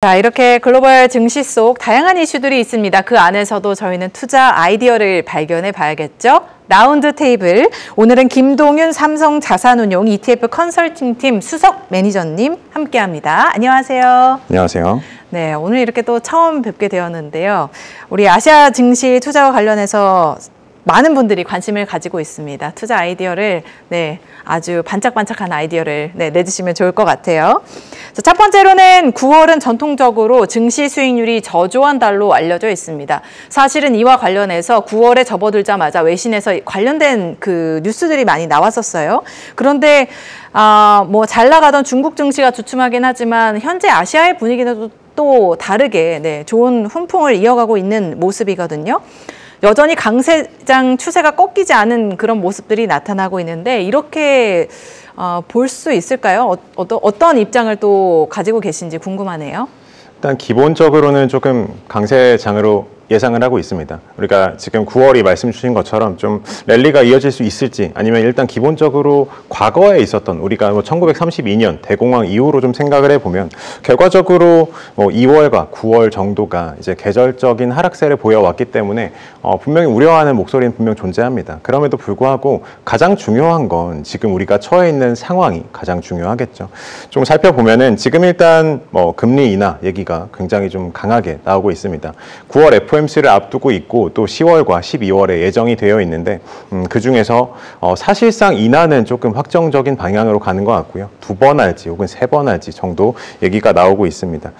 자, 이렇게 글로벌 증시 속 다양한 이슈들이 있습니다. 그 안에서도 저희는 투자 아이디어를 발견해 봐야겠죠? 라운드 테이블. 오늘은 김동윤 삼성자산운용 ETF 컨설팅팀 수석 매니저님 함께합니다. 안녕하세요. 안녕하세요. 네, 오늘 이렇게 또 처음 뵙게 되었는데요. 우리 아시아 증시 투자와 관련해서 많은 분들이 관심을 가지고 있습니다. 투자 아이디어를 아주 반짝반짝한 아이디어를 내주시면 좋을 것 같아요. 자, 첫 번째로는 9월은 전통적으로 증시 수익률이 저조한 달로 알려져 있습니다. 사실은 이와 관련해서 9월에 접어들자마자 외신에서 관련된 그 뉴스들이 많이 나왔었어요. 그런데 뭐 잘 나가던 중국 증시가 주춤하긴 하지만 현재 아시아의 분위기는 또 다르게 좋은 훈풍을 이어가고 있는 모습이거든요. 여전히 강세장 추세가 꺾이지 않은 그런 모습들이 나타나고 있는데 이렇게 볼 수 있을까요? 어떤 입장을 또 가지고 계신지 궁금하네요. 일단 기본적으로는 조금 강세장으로 예상을 하고 있습니다. 우리가 지금 9월이 말씀 주신 것처럼 좀 랠리가 이어질 수 있을지 아니면 일단 기본적으로 과거에 있었던 우리가 1932년 대공황 이후로 좀 생각을 해보면 결과적으로 2월과 9월 정도가 이제 계절적인 하락세를 보여왔기 때문에 분명히 우려하는 목소리는 분명 존재합니다. 그럼에도 불구하고 가장 중요한 건 지금 우리가 처해 있는 상황이 가장 중요하겠죠. 좀 살펴보면은 지금 일단 금리 인하 얘기가 굉장히 좀 강하게 나오고 있습니다. 9월 FOMC를 앞두고 있고 또 10월과 12월에 예정이 되어 있는데 그중에서 사실상 인하는 조금 확정적인 방향으로 가는 것 같고요. 2번 할지 혹은 3번 할지 정도 얘기가 나오고 있습니다.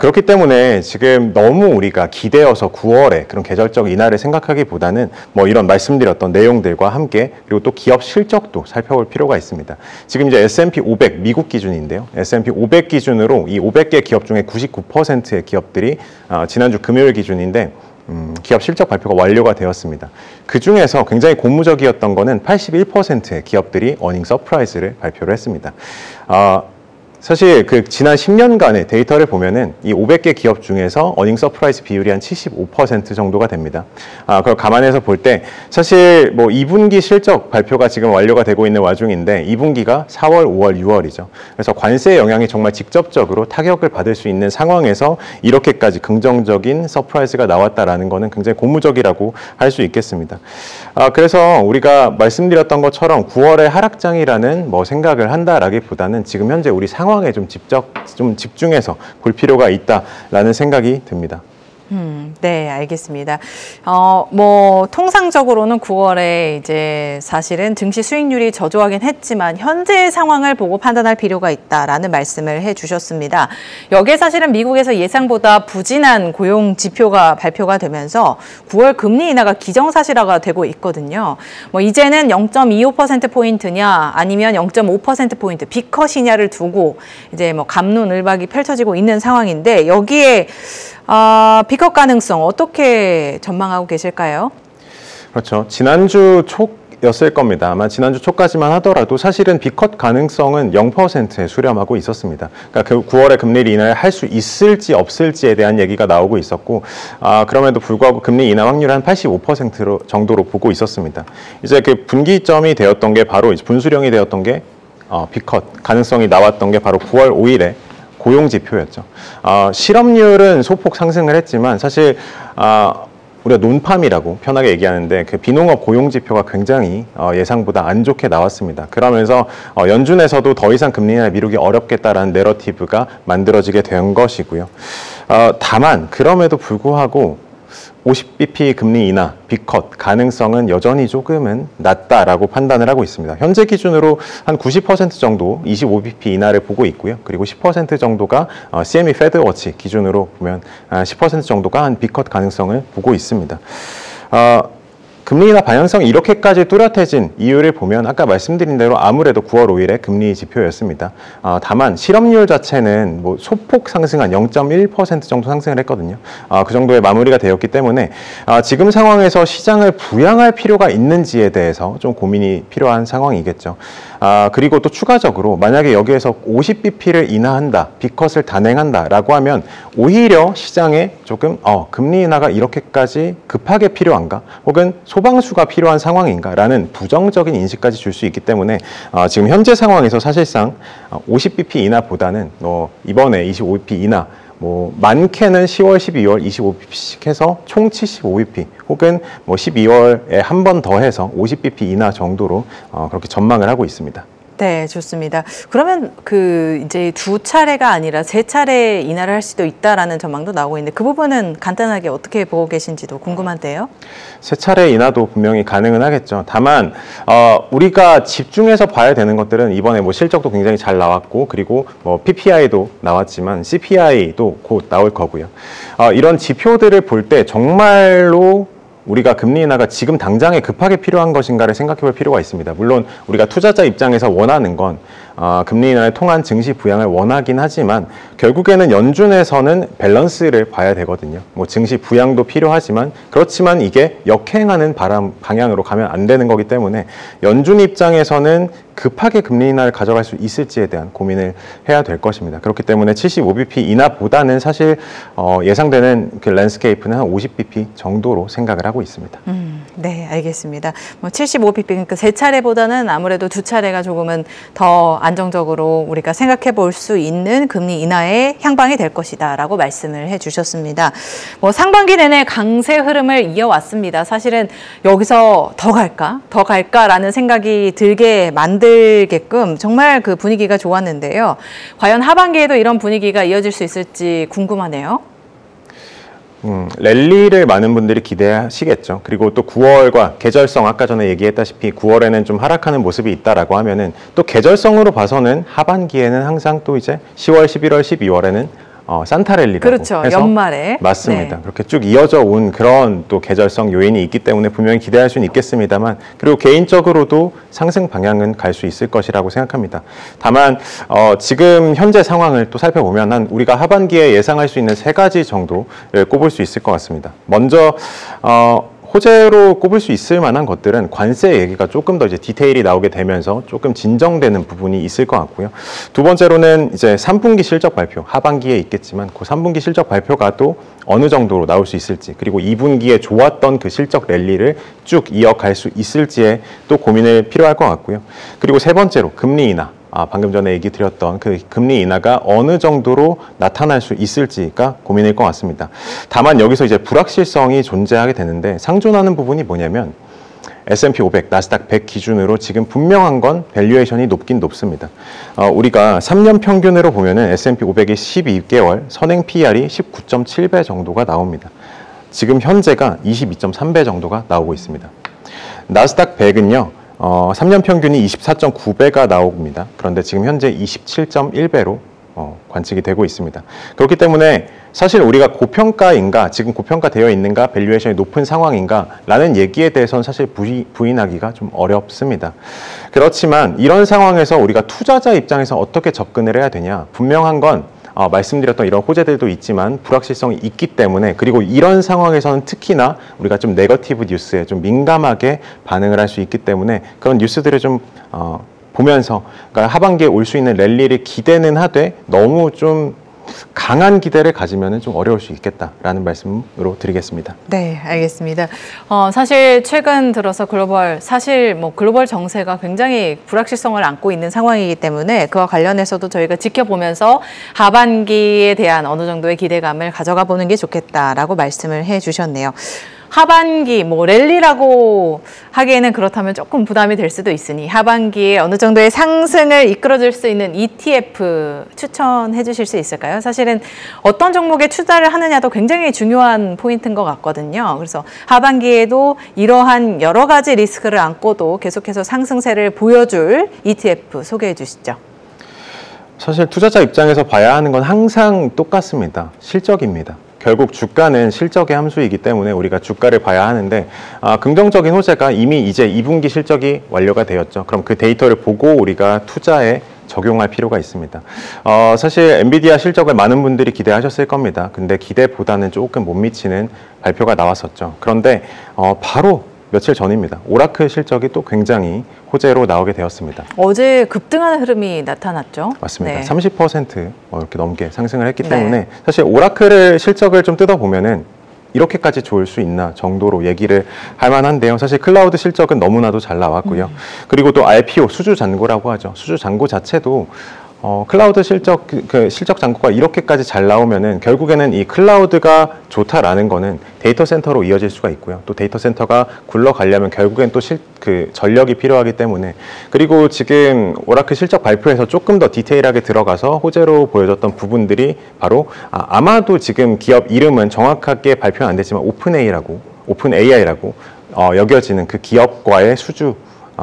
그렇기 때문에 지금 너무 우리가 기대어서 9월에 그런 계절적 인하를 생각하기보다는 이런 말씀드렸던 내용들과 함께 그리고 또 기업 실적도 살펴볼 필요가 있습니다. 지금 이제 S&P 500 미국 기준인데요. S&P 500 기준으로 이 500개 기업 중에 99%의 기업들이 지난주 금요일 기준인데 기업 실적 발표가 완료가 되었습니다. 그중에서 굉장히 고무적이었던 거는 81%의 기업들이 어닝 서프라이즈를 발표를 했습니다. 사실 그 지난 10년간의 데이터를 보면은 이 500개 기업 중에서 어닝 서프라이즈 비율이 한 75% 정도가 됩니다. 그걸 감안해서 볼 때 사실 2분기 실적 발표가 지금 완료가 되고 있는 와중인데 2분기가 4월, 5월, 6월이죠. 그래서 관세 영향이 정말 직접적으로 타격을 받을 수 있는 상황에서 이렇게까지 긍정적인 서프라이즈가 나왔다라는 거는 굉장히 고무적이라고 할 수 있겠습니다. 그래서 우리가 말씀드렸던 것처럼 9월의 하락장이라는 생각을 한다라기보다는 지금 현재 우리 상황에 좀 집중해서 볼 필요가 있다라는 생각이 듭니다. 네, 알겠습니다. 통상적으로는 9월에 이제 사실은 증시 수익률이 저조하긴 했지만 현재의 상황을 보고 판단할 필요가 있다라는 말씀을 해주셨습니다. 여기에 사실은 미국에서 예상보다 부진한 고용 지표가 발표가 되면서 9월 금리 인하가 기정사실화가 되고 있거든요. 이제는 0.25%포인트냐 아니면 0.5%포인트 빅컷이냐를 두고 이제 갑론을박이 펼쳐지고 있는 상황인데 여기에 빅컷 가능성 어떻게 전망하고 계실까요? 그렇죠. 지난주 초였을 겁니다. 아마 지난주 초까지만 하더라도 사실은 빅컷 가능성은 0%에 수렴하고 있었습니다. 그러니까 그 9월에 금리 인하를 할 수 있을지 없을지에 대한 얘기가 나오고 있었고 그럼에도 불구하고 금리 인하 확률 한 85% 정도로 보고 있었습니다. 이제 그 분기점이 되었던 게 바로 분수령이 되었던 게 빅컷 가능성이 나왔던 게 바로 9월 5일에 고용지표였죠. 실업률은 소폭 상승을 했지만 사실 우리가 논팜이라고 편하게 얘기하는데 그 비농업 고용지표가 굉장히 예상보다 안 좋게 나왔습니다. 그러면서 연준에서도 더 이상 금리 인하를 미루기 어렵겠다라는 내러티브가 만들어지게 된 것이고요. 다만 그럼에도 불구하고 50bp 금리 인하, 빅컷 가능성은 여전히 조금은 낮다라고 판단을 하고 있습니다. 현재 기준으로 한 90% 정도 25bp 인하를 보고 있고요. 그리고 10% 정도가 CME 패드워치 기준으로 보면 10% 정도가 한 빅컷 가능성을 보고 있습니다. 금리 인하 방향성이 이렇게까지 뚜렷해진 이유를 보면 아까 말씀드린 대로 아무래도 9월 5일에 금리 지표였습니다. 다만 실업률 자체는 소폭 상승한 0.1% 정도 상승을 했거든요. 그 정도의 마무리가 되었기 때문에 지금 상황에서 시장을 부양할 필요가 있는지에 대해서 좀 고민이 필요한 상황이겠죠. 그리고 또 추가적으로 만약에 여기에서 50bp를 인하한다, 빅컷을 단행한다라고 하면 오히려 시장에 조금 금리 인하가 이렇게까지 급하게 필요한가? 혹은 소방수가 필요한 상황인가라는 부정적인 인식까지 줄 수 있기 때문에 지금 현재 상황에서 사실상 50bp 인하보다는 이번에 25bp 인하 뭐 많게는 10월, 12월 25bp씩 해서 총 75bp 혹은 뭐 12월에 한 번 더 해서 50bp 인하 정도로 그렇게 전망을 하고 있습니다. 네, 좋습니다. 그러면 이제 2차례가 아니라 3차례 인하를 할 수도 있다라는 전망도 나오고 있는데 그 부분은 간단하게 어떻게 보고 계신지도 궁금한데요. 3차례 인하도 분명히 가능은 하겠죠. 다만 우리가 집중해서 봐야 되는 것들은 이번에 뭐 실적도 굉장히 잘 나왔고 그리고 뭐 PPI도 나왔지만 CPI도 곧 나올 거고요. 이런 지표들을 볼 때 정말로 우리가 금리 인하가 지금 당장에 급하게 필요한 것인가를 생각해 볼 필요가 있습니다. 물론 우리가 투자자 입장에서 원하는 건 금리 인하를 통한 증시 부양을 원하긴 하지만 결국에는 연준에서는 밸런스를 봐야 되거든요. 뭐 증시 부양도 필요하지만 그렇지만 이게 역행하는 방향으로 가면 안 되는 거기 때문에 연준 입장에서는 급하게 금리 인하를 가져갈 수 있을지에 대한 고민을 해야 될 것입니다. 그렇기 때문에 75bp 인하보다는 사실 예상되는 그 랜드스케이프는 한 50bp 정도로 생각을 하고 있습니다. 네, 알겠습니다. 뭐 75bp, 그러니까 3차례보다는 아무래도 2차례가 조금은 더 안정적으로 우리가 생각해 볼 수 있는 금리 인하의 향방이 될 것이다라고 말씀을 해주셨습니다. 뭐 상반기 내내 강세 흐름을 이어왔습니다. 사실은 여기서 더 갈까라는 생각이 들게 만들게끔 정말 그 분위기가 좋았는데요. 과연 하반기에도 이런 분위기가 이어질 수 있을지 궁금하네요. 랠리를 많은 분들이 기대하시겠죠. 그리고 또 9월과 계절성, 아까 전에 얘기했다시피 9월에는 좀 하락하는 모습이 있다라고 하면은 또 계절성으로 봐서는 하반기에는 항상 또 이제 10월, 11월, 12월에는 산타랠리라고 그렇죠. 해서 연말에. 맞습니다. 네. 그렇게 쭉 이어져 온 그런 또 계절성 요인이 있기 때문에 분명히 기대할 수는 있겠습니다만 그리고 개인적으로도 상승 방향은 갈 수 있을 것이라고 생각합니다. 다만 지금 현재 상황을 또 살펴보면 우리가 하반기에 예상할 수 있는 3가지 정도를 꼽을 수 있을 것 같습니다. 먼저 호재로 꼽을 수 있을 만한 것들은 관세 얘기가 조금 더 이제 디테일이 나오게 되면서 조금 진정되는 부분이 있을 것 같고요. 두 번째로는 이제 3분기 실적 발표, 하반기에 있겠지만 그 3분기 실적 발표가 또 어느 정도로 나올 수 있을지 그리고 2분기에 좋았던 그 실적 랠리를 쭉 이어갈 수 있을지에 또 고민을 필요할 것 같고요. 그리고 세 번째로 금리 인하. 방금 전에 얘기 드렸던 그 금리 인하가 어느 정도로 나타날 수 있을지가 고민일 것 같습니다. 다만 여기서 이제 불확실성이 존재하게 되는데 상존하는 부분이 뭐냐면 S&P 500, 나스닥 100 기준으로 지금 분명한 건 밸류에이션이 높긴 높습니다. 우리가 3년 평균으로 보면은 S&P 500이 12개월 선행 PR이 19.7배 정도가 나옵니다. 지금 현재가 22.3배 정도가 나오고 있습니다. 나스닥 100은요. 3년 평균이 24.9배가 나옵니다. 그런데 지금 현재 27.1배로 관측이 되고 있습니다. 그렇기 때문에 사실 우리가 고평가인가, 지금 고평가되어 있는가, 밸류에이션이 높은 상황인가 라는 얘기에 대해서는 사실 부인하기가 좀 어렵습니다. 그렇지만 이런 상황에서 우리가 투자자 입장에서 어떻게 접근을 해야 되냐, 분명한 건 말씀드렸던 이런 호재들도 있지만 불확실성이 있기 때문에 그리고 이런 상황에서는 특히나 우리가 좀 네거티브 뉴스에 좀 민감하게 반응을 할 수 있기 때문에 그런 뉴스들을 좀 보면서 그러니까 하반기에 올 수 있는 랠리를 기대는 하되 너무 좀 강한 기대를 가지면 좀 어려울 수 있겠다라는 말씀으로 드리겠습니다. 네, 알겠습니다. 사실 최근 들어서 글로벌 정세가 굉장히 불확실성을 안고 있는 상황이기 때문에 그와 관련해서도 저희가 지켜보면서 하반기에 대한 어느 정도의 기대감을 가져가 보는 게 좋겠다라고 말씀을 해주셨네요. 하반기 랠리라고 하기에는 그렇다면 조금 부담이 될 수도 있으니 하반기에 어느 정도의 상승을 이끌어줄 수 있는 ETF 추천해 주실 수 있을까요? 사실은 어떤 종목에 투자를 하느냐도 굉장히 중요한 포인트인 것 같거든요. 그래서 하반기에도 이러한 여러 가지 리스크를 안고도 계속해서 상승세를 보여줄 ETF 소개해 주시죠. 사실 투자자 입장에서 봐야 하는 건 항상 똑같습니다. 실적입니다. 결국 주가는 실적의 함수이기 때문에 우리가 주가를 봐야 하는데 긍정적인 호재가 이미 이제 2분기 실적이 완료가 되었죠. 그럼 그 데이터를 보고 우리가 투자에 적용할 필요가 있습니다. 사실 엔비디아 실적을 많은 분들이 기대하셨을 겁니다. 근데 기대보다는 조금 못 미치는 발표가 나왔었죠. 그런데 바로 며칠 전입니다. 오라클 실적이 또 굉장히 호재로 나오게 되었습니다. 어제 급등하는 흐름이 나타났죠. 맞습니다. 네. 30% 이렇게 넘게 상승을 했기 때문에 사실 오라클의 실적을 좀 뜯어보면은 이렇게까지 좋을 수 있나 정도로 얘기를 할 만한데요. 사실 클라우드 실적은 너무나도 잘 나왔고요. 그리고 또 RPO, 수주잔고라고 하죠. 수주잔고 자체도 클라우드 실적 잔고가 이렇게까지 잘 나오면은 결국에는 이 클라우드가 좋다라는 거는 데이터 센터로 이어질 수가 있고요. 또 데이터 센터가 굴러가려면 결국엔 또 전력이 필요하기 때문에, 그리고 지금 오라클 실적 발표에서 조금 더 디테일하게 들어가서 호재로 보여졌던 부분들이 바로 아마도 지금 기업 이름은 정확하게 발표는 안 됐지만 오픈AI라고 여겨지는 그 기업과의 수주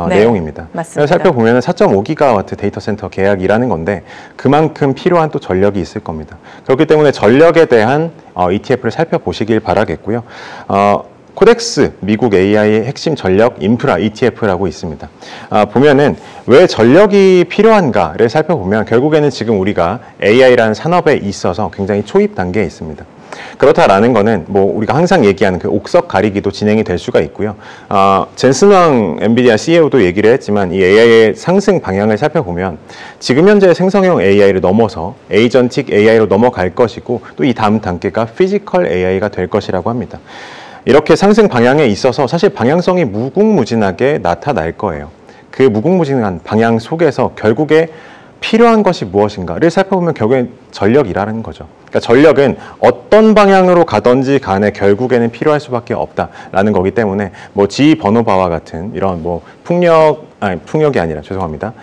네, 내용입니다. 맞습니다. 살펴보면 4.5기가와트 데이터 센터 계약이라는 건데 그만큼 필요한 또 전력이 있을 겁니다. 그렇기 때문에 전력에 대한 ETF를 살펴보시길 바라겠고요. 코덱스 미국 AI 핵심 전력 인프라 ETF라고 있습니다. 보면은 왜 전력이 필요한가를 살펴보면 결국에는 지금 우리가 AI라는 산업에 있어서 굉장히 초입 단계에 있습니다. 그렇다라는 거는 뭐 우리가 항상 얘기하는 그 옥석 가리기도 진행이 될 수가 있고요. 젠슨 왕 엔비디아 CEO도 얘기를 했지만 이 AI의 상승 방향을 살펴보면 지금 현재 생성형 AI를 넘어서 에이전틱 AI로 넘어갈 것이고 또 이 다음 단계가 피지컬 AI가 될 것이라고 합니다. 이렇게 상승 방향에 있어서 사실 방향성이 무궁무진하게 나타날 거예요. 그 무궁무진한 방향 속에서 결국에 필요한 것이 무엇인가를 살펴보면 결국엔 전력이라는 거죠. 그러니까 전력은 어떤 방향으로 가든지 간에 결국에는 필요할 수밖에 없다라는 거기 때문에 뭐 GE 버노바와 같은 이런 뭐 풍력이 아니라 죄송합니다.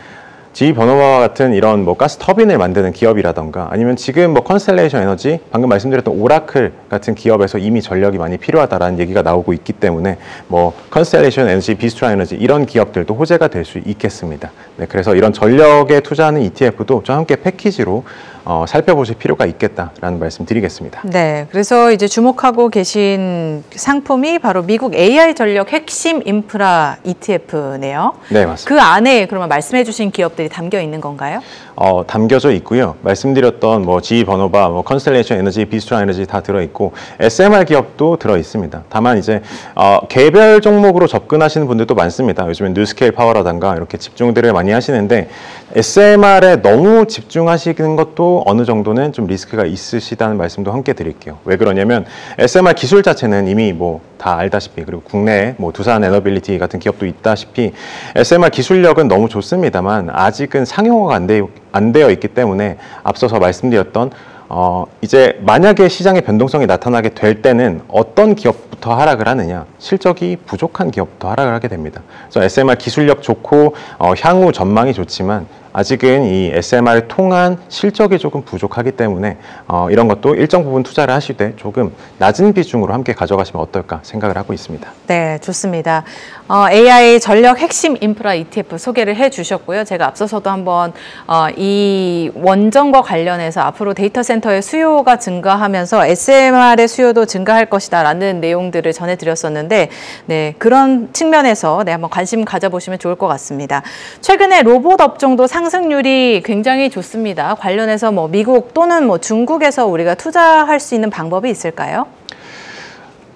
GE 버노바와 같은 이런 뭐 가스 터빈을 만드는 기업이라던가 아니면 지금 뭐 컨스텔레이션 에너지, 방금 말씀드렸던 오라클 같은 기업에서 이미 전력이 많이 필요하다라는 얘기가 나오고 있기 때문에 뭐 컨스텔레이션 에너지, 비스트라 에너지 이런 기업들도 호재가 될 수 있겠습니다. 네, 그래서 이런 전력에 투자하는 ETF도 좀 함께 패키지로 살펴보실 필요가 있겠다라는 말씀 드리겠습니다. 네, 그래서 이제 주목하고 계신 상품이 바로 미국 AI 전력 핵심 인프라 ETF네요. 네, 맞습니다. 그 안에 그러면 말씀해 주신 기업들이 담겨 있는 건가요? 담겨져 있고요. 말씀드렸던 뭐 GE 버노바, 뭐 컨스텔레이션 에너지, 비스트라 에너지 다 들어있고 SMR 기업도 들어있습니다. 다만 이제 개별 종목으로 접근하시는 분들도 많습니다. 요즘엔 뉴스케일 파워라든가 이렇게 집중들을 많이 하시는데 SMR에 너무 집중하시는 것도 어느 정도는 좀 리스크가 있으시다는 말씀도 함께 드릴게요. 왜 그러냐면 SMR 기술 자체는 이미 뭐 다 알다시피, 그리고 국내에 뭐 두산 에너빌리티 같은 기업도 있다시피 SMR 기술력은 너무 좋습니다만 아직은 상용화가 안 되어 있기 때문에 앞서서 말씀드렸던 이제 만약에 시장의 변동성이 나타나게 될 때는 어떤 기업부터 하락을 하느냐, 실적이 부족한 기업부터 하락을 하게 됩니다. 그래서 SMR 기술력 좋고 향후 전망이 좋지만 아직은 이 SMR을 통한 실적이 조금 부족하기 때문에 이런 것도 일정 부분 투자를 하실 때 조금 낮은 비중으로 함께 가져가시면 어떨까 생각을 하고 있습니다. 네, 좋습니다. AI 전력 핵심 인프라 ETF 소개를 해주셨고요. 제가 앞서서도 한번 이 원전과 관련해서 앞으로 데이터 센터의 수요가 증가하면서 SMR의 수요도 증가할 것이다라는 내용들을 전해드렸었는데, 네, 그런 측면에서 한번 관심 가져보시면 좋을 것 같습니다. 최근에 로봇 업종도 상승률이 굉장히 좋습니다. 관련해서 뭐 미국 또는 뭐 중국에서 우리가 투자할 수 있는 방법이 있을까요?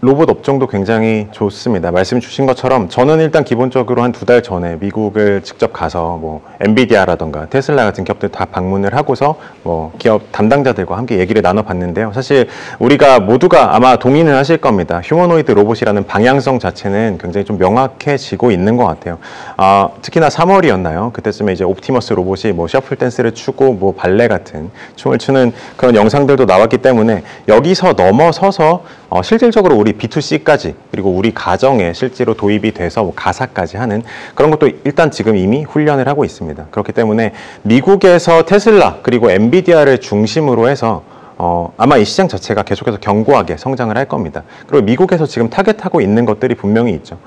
로봇 업종도 굉장히 좋습니다. 말씀 주신 것처럼 저는 일단 기본적으로 한 2달 전에 미국을 직접 가서 뭐 엔비디아라던가 테슬라 같은 기업들 다 방문을 하고서 뭐 기업 담당자들과 함께 얘기를 나눠봤는데요. 사실 우리가 모두가 아마 동의는 하실 겁니다. 휴머노이드 로봇이라는 방향성 자체는 굉장히 좀 명확해지고 있는 것 같아요. 특히나 3월이었나요? 그때쯤에 이제 옵티머스 로봇이 뭐 셔플 댄스를 추고 뭐 발레 같은 춤을 추는 그런 영상들도 나왔기 때문에 여기서 넘어서서 실질적으로 우리 B2C까지 그리고 우리 가정에 실제로 도입이 돼서 뭐 가사까지 하는 그런 것도 일단 지금 이미 훈련을 하고 있습니다. 그렇기 때문에 미국에서 테슬라 그리고 엔비디아를 중심으로 해서 아마 이 시장 자체가 계속해서 견고하게 성장을 할 겁니다. 그리고 미국에서 지금 타겟하고 있는 것들이 분명히 있죠.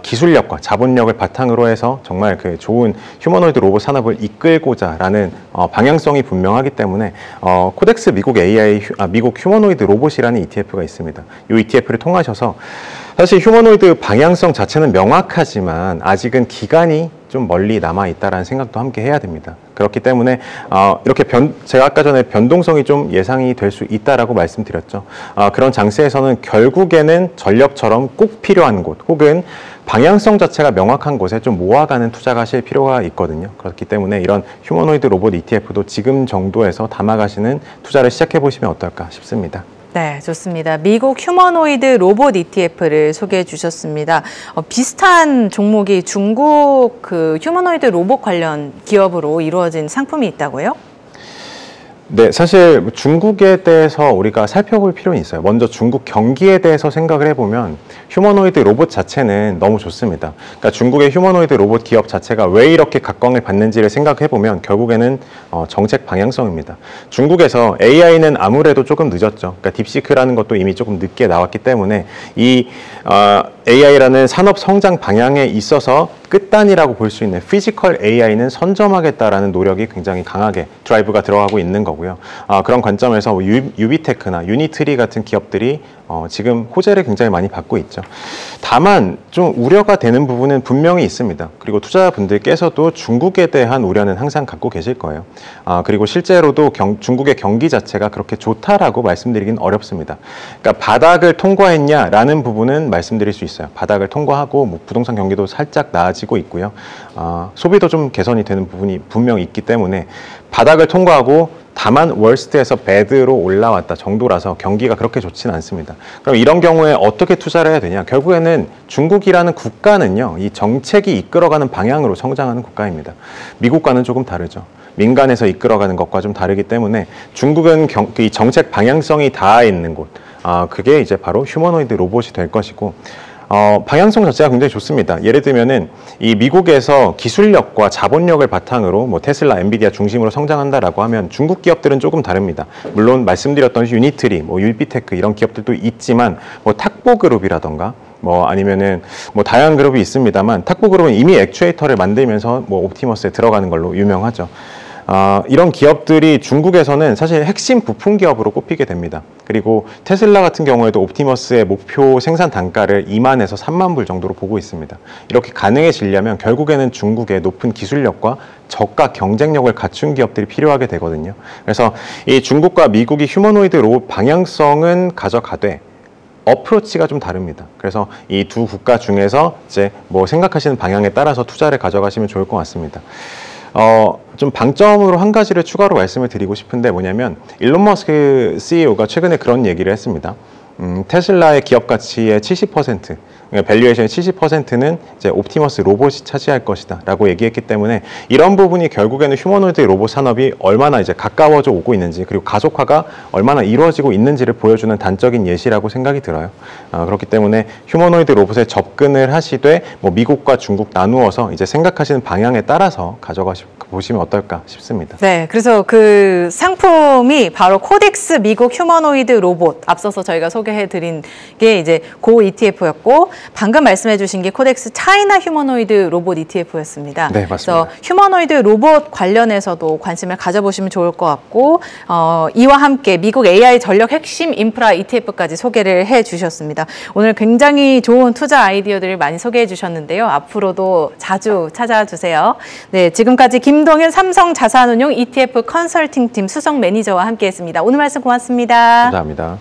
기술력과 자본력을 바탕으로 해서 정말 그 좋은 휴머노이드 로봇 산업을 이끌고자라는 방향성이 분명하기 때문에 코덱스 미국 미국 휴머노이드 로봇이라는 ETF가 있습니다. 이 ETF를 통하셔서 사실 휴머노이드 방향성 자체는 명확하지만 아직은 기간이 좀 멀리 남아있다라는 생각도 함께 해야 됩니다. 그렇기 때문에 이렇게 제가 아까 전에 변동성이 좀 예상이 될 수 있다라고 말씀드렸죠. 그런 장세에서는 결국에는 전력처럼 꼭 필요한 곳 혹은 방향성 자체가 명확한 곳에 좀 모아가는 투자가 하실 필요가 있거든요. 그렇기 때문에 이런 휴머노이드 로봇 ETF도 지금 정도에서 담아가시는 투자를 시작해 보시면 어떨까 싶습니다. 네, 좋습니다. 미국 휴머노이드 로봇 ETF를 소개해 주셨습니다. 비슷한 종목이 중국 그 휴머노이드 로봇 관련 기업으로 이루어진 상품이 있다고요? 네, 사실 중국에 대해서 우리가 살펴볼 필요는 있어요. 먼저 중국 경기에 대해서 생각을 해보면 휴머노이드 로봇 자체는 너무 좋습니다. 그러니까 중국의 휴머노이드 로봇 기업 자체가 왜 이렇게 각광을 받는지를 생각해보면 결국에는 정책 방향성입니다. 중국에서 AI는 아무래도 조금 늦었죠. 그러니까 딥시크라는 것도 이미 조금 늦게 나왔기 때문에 이 AI라는 산업 성장 방향에 있어서 끝단이라고 볼 수 있는 피지컬 AI는 선점하겠다라는 노력이 굉장히 강하게 드라이브가 들어가고 있는 거고요. 그런 관점에서 유비테크나 유니트리 같은 기업들이 지금 호재를 굉장히 많이 받고 있죠. 다만 좀 우려가 되는 부분은 분명히 있습니다. 그리고 투자자분들께서도 중국에 대한 우려는 항상 갖고 계실 거예요. 그리고 실제로도 중국의 경기 자체가 그렇게 좋다라고 말씀드리긴 어렵습니다. 그러니까 바닥을 통과했냐라는 부분은 말씀드릴 수 있어요. 바닥을 통과하고 뭐 부동산 경기도 살짝 나아지고 있고요. 소비도 좀 개선이 되는 부분이 분명히 있기 때문에 바닥을 통과하고 다만 월스트에서 배드로 올라왔다 정도라서 경기가 그렇게 좋지는 않습니다. 그럼 이런 경우에 어떻게 투자를 해야 되냐? 결국에는 중국이라는 국가는요, 이 정책이 이끌어가는 방향으로 성장하는 국가입니다. 미국과는 조금 다르죠. 민간에서 이끌어가는 것과 좀 다르기 때문에 중국은 이 정책 방향성이 닿아 있는 곳, 그게 이제 바로 휴머노이드 로봇이 될 것이고, 방향성 자체가 굉장히 좋습니다. 예를 들면은 이 미국에서 기술력과 자본력을 바탕으로 뭐 테슬라, 엔비디아 중심으로 성장한다라고 하면 중국 기업들은 조금 다릅니다. 물론 말씀드렸던 유니트리, 뭐 유비테크 이런 기업들도 있지만 뭐 탁보그룹이라던가 뭐 아니면은 뭐 다양한 그룹이 있습니다만 탁보그룹은 이미 액추에이터를 만들면서 뭐 옵티머스에 들어가는 걸로 유명하죠. 이런 기업들이 중국에서는 사실 핵심 부품 기업으로 꼽히게 됩니다. 그리고 테슬라 같은 경우에도 옵티머스의 목표 생산 단가를 2만에서 3만 불 정도로 보고 있습니다. 이렇게 가능해지려면 결국에는 중국의 높은 기술력과 저가 경쟁력을 갖춘 기업들이 필요하게 되거든요. 그래서 이 중국과 미국이 휴머노이드 로봇 방향성은 가져가되 어프로치가 좀 다릅니다. 그래서 이 두 국가 중에서 이제 뭐 생각하시는 방향에 따라서 투자를 가져가시면 좋을 것 같습니다. 좀 방점으로 한 가지를 추가로 말씀을 드리고 싶은데 뭐냐면 일론 머스크 CEO가 최근에 그런 얘기를 했습니다. 테슬라의 기업 가치의 70%, 밸류에이션의 70%는 이제 옵티머스 로봇이 차지할 것이다 라고 얘기했기 때문에 이런 부분이 결국에는 휴머노이드 로봇 산업이 얼마나 이제 가까워져 오고 있는지 그리고 가속화가 얼마나 이루어지고 있는지를 보여주는 단적인 예시라고 생각이 들어요. 그렇기 때문에 휴머노이드 로봇에 접근을 하시되 뭐 미국과 중국 나누어서 이제 생각하시는 방향에 따라서 보시면 어떨까 싶습니다. 네, 그래서 그 상품이 바로 코덱스 미국 휴머노이드 로봇, 앞서서 저희가 소개해드린 게 이제 고 ETF였고 방금 말씀해주신 게 코덱스 차이나 휴머노이드 로봇 ETF였습니다. 네, 맞습니다. 그래서 휴머노이드 로봇 관련해서도 관심을 가져보시면 좋을 것 같고 이와 함께 미국 AI 전력 핵심 인프라 ETF까지 소개를 해주셨습니다. 오늘 굉장히 좋은 투자 아이디어들을 많이 소개해 주셨는데요. 앞으로도 자주 찾아주세요. 네, 지금까지 김동현 삼성자산운용 ETF 컨설팅팀 수석 매니저와 함께했습니다. 오늘 말씀 고맙습니다. 감사합니다.